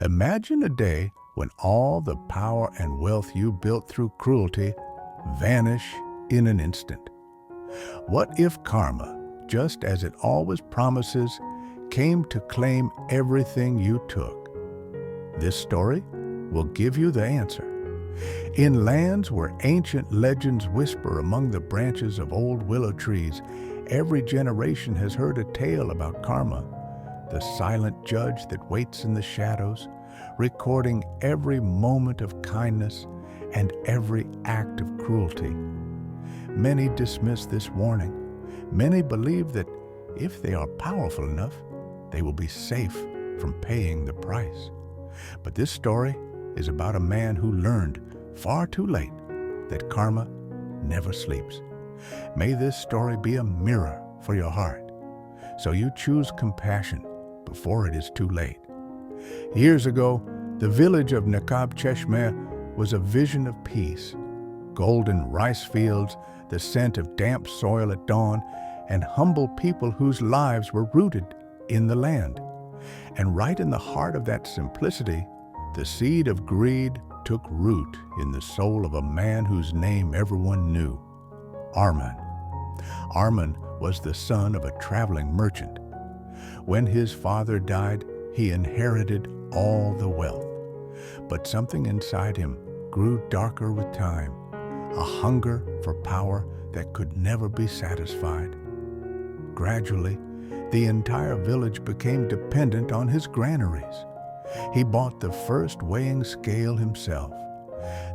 Imagine a day when all the power and wealth you built through cruelty vanish in an instant. What if karma, just as it always promises, came to claim everything you took? This story will give you the answer. In lands where ancient legends whisper among the branches of old willow trees, every generation has heard a tale about karma, the silent judge that waits in the shadows, recording every moment of kindness and every act of cruelty. Many dismiss this warning. Many believe that if they are powerful enough, they will be safe from paying the price. But this story is about a man who learned far too late that karma never sleeps. May this story be a mirror for your heart, so you choose compassion before it is too late. Years ago, the village of Nakab Cheshmeh was a vision of peace. Golden rice fields, the scent of damp soil at dawn, and humble people whose lives were rooted in the land. And right in the heart of that simplicity, the seed of greed took root in the soul of a man whose name everyone knew, Arman. Arman was the son of a traveling merchant. When his father died, he inherited all the wealth. But something inside him grew darker with time, a hunger for power that could never be satisfied. Gradually, the entire village became dependent on his granaries. He bought the first weighing scale himself,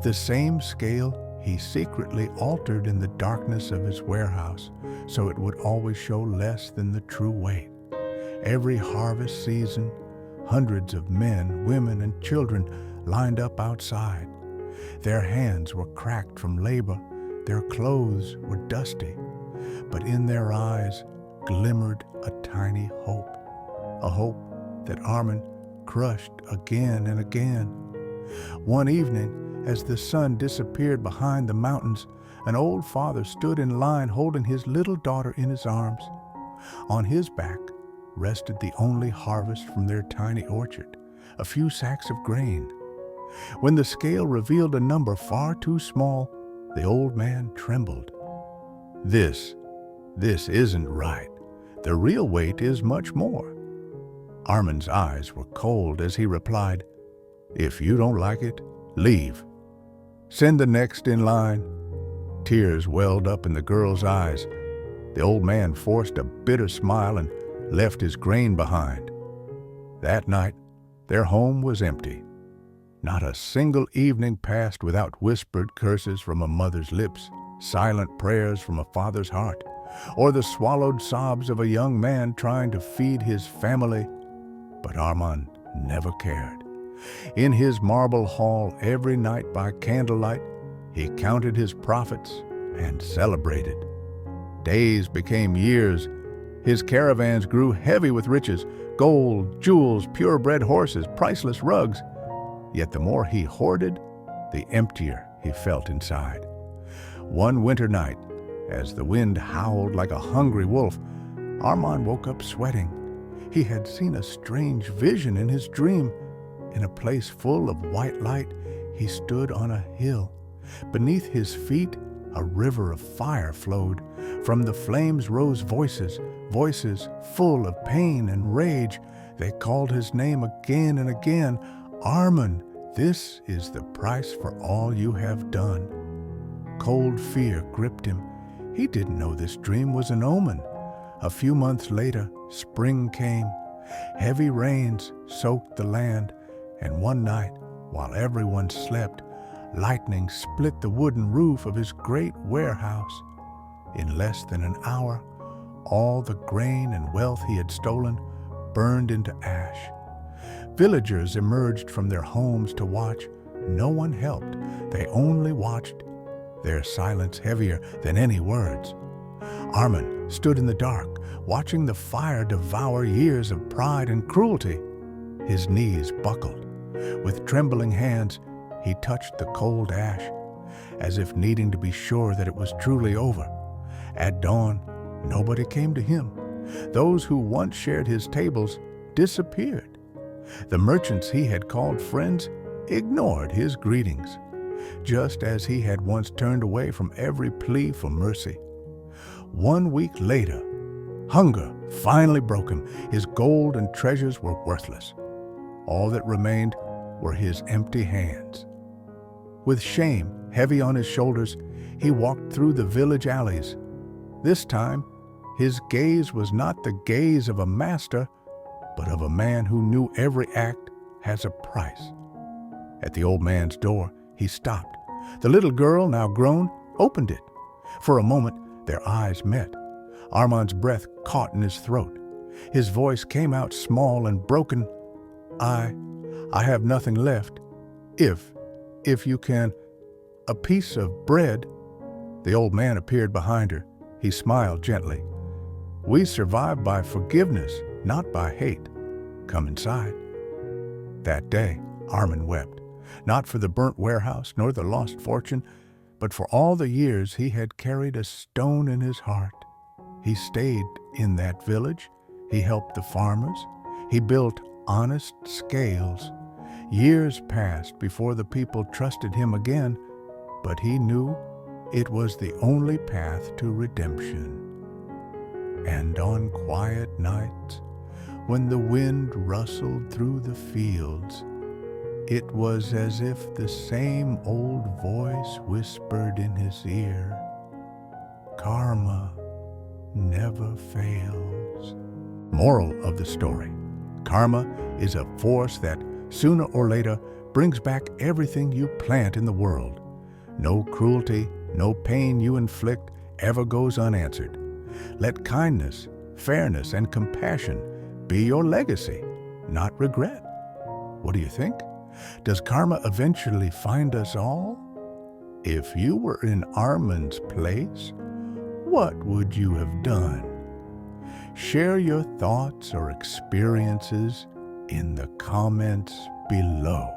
the same scale he secretly altered in the darkness of his warehouse so it would always show less than the true weight. Every harvest season, hundreds of men, women, and children lined up outside. Their hands were cracked from labor, their clothes were dusty, but in their eyes glimmered a tiny hope, a hope that Arman crushed again and again. One evening, as the sun disappeared behind the mountains, an old father stood in line holding his little daughter in his arms. On his back rested the only harvest from their tiny orchard, a few sacks of grain. When the scale revealed a number far too small, the old man trembled. This isn't right. The real weight is much more." Arman's eyes were cold as he replied, "If you don't like it, leave. Send the next in line." Tears welled up in the girl's eyes. The old man forced a bitter smile and left his grain behind. That night, their home was empty. Not a single evening passed without whispered curses from a mother's lips, silent prayers from a father's heart, or the swallowed sobs of a young man trying to feed his family. But Arman never cared. In his marble hall every night by candlelight, he counted his profits and celebrated. Days became years. His caravans grew heavy with riches, gold, jewels, purebred horses, priceless rugs. Yet the more he hoarded, the emptier he felt inside. One winter night, as the wind howled like a hungry wolf, Arman woke up sweating. He had seen a strange vision in his dream. In a place full of white light, he stood on a hill. Beneath his feet, a river of fire flowed. From the flames rose voices, voices full of pain and rage. They called his name again and again. "Arman, this is the price for all you have done." Cold fear gripped him. He didn't know this dream was an omen. A few months later, spring came. Heavy rains soaked the land, and one night, while everyone slept, lightning split the wooden roof of his great warehouse. In less than an hour, all the grain and wealth he had stolen burned into ash. Villagers emerged from their homes to watch. No one helped. They only watched, their silence heavier than any words. Arman stood in the dark, watching the fire devour years of pride and cruelty. His knees buckled. With trembling hands, he touched the cold ash, as if needing to be sure that it was truly over. At dawn, nobody came to him. Those who once shared his tables disappeared. The merchants he had called friends ignored his greetings, just as he had once turned away from every plea for mercy. 1 week later, hunger finally broke him. His gold and treasures were worthless. All that remained were his empty hands. With shame heavy on his shoulders, he walked through the village alleys. This time, his gaze was not the gaze of a master, but of a man who knew every act has a price. At the old man's door, he stopped. The little girl, now grown, opened it. For a moment, their eyes met. Arman's breath caught in his throat. His voice came out small and broken. I have nothing left. If you can, a piece of bread." The old man appeared behind her. He smiled gently. "We survive by forgiveness, not by hate. Come inside." That day, Arman wept, not for the burnt warehouse nor the lost fortune, but for all the years he had carried a stone in his heart. He stayed in that village. He helped the farmers. He built honest scales. Years passed before the people trusted him again, but he knew it was the only path to redemption. And on quiet nights, when the wind rustled through the fields, it was as if the same old voice whispered in his ear, "Karma never fails." Moral of the story: karma is a force that, sooner or later, brings back everything you plant in the world. No cruelty, no pain you inflict ever goes unanswered. Let kindness, fairness, and compassion be your legacy, not regret. What do you think? Does karma eventually find us all? If you were in Arman's place, what would you have done? Share your thoughts or experiences in the comments below.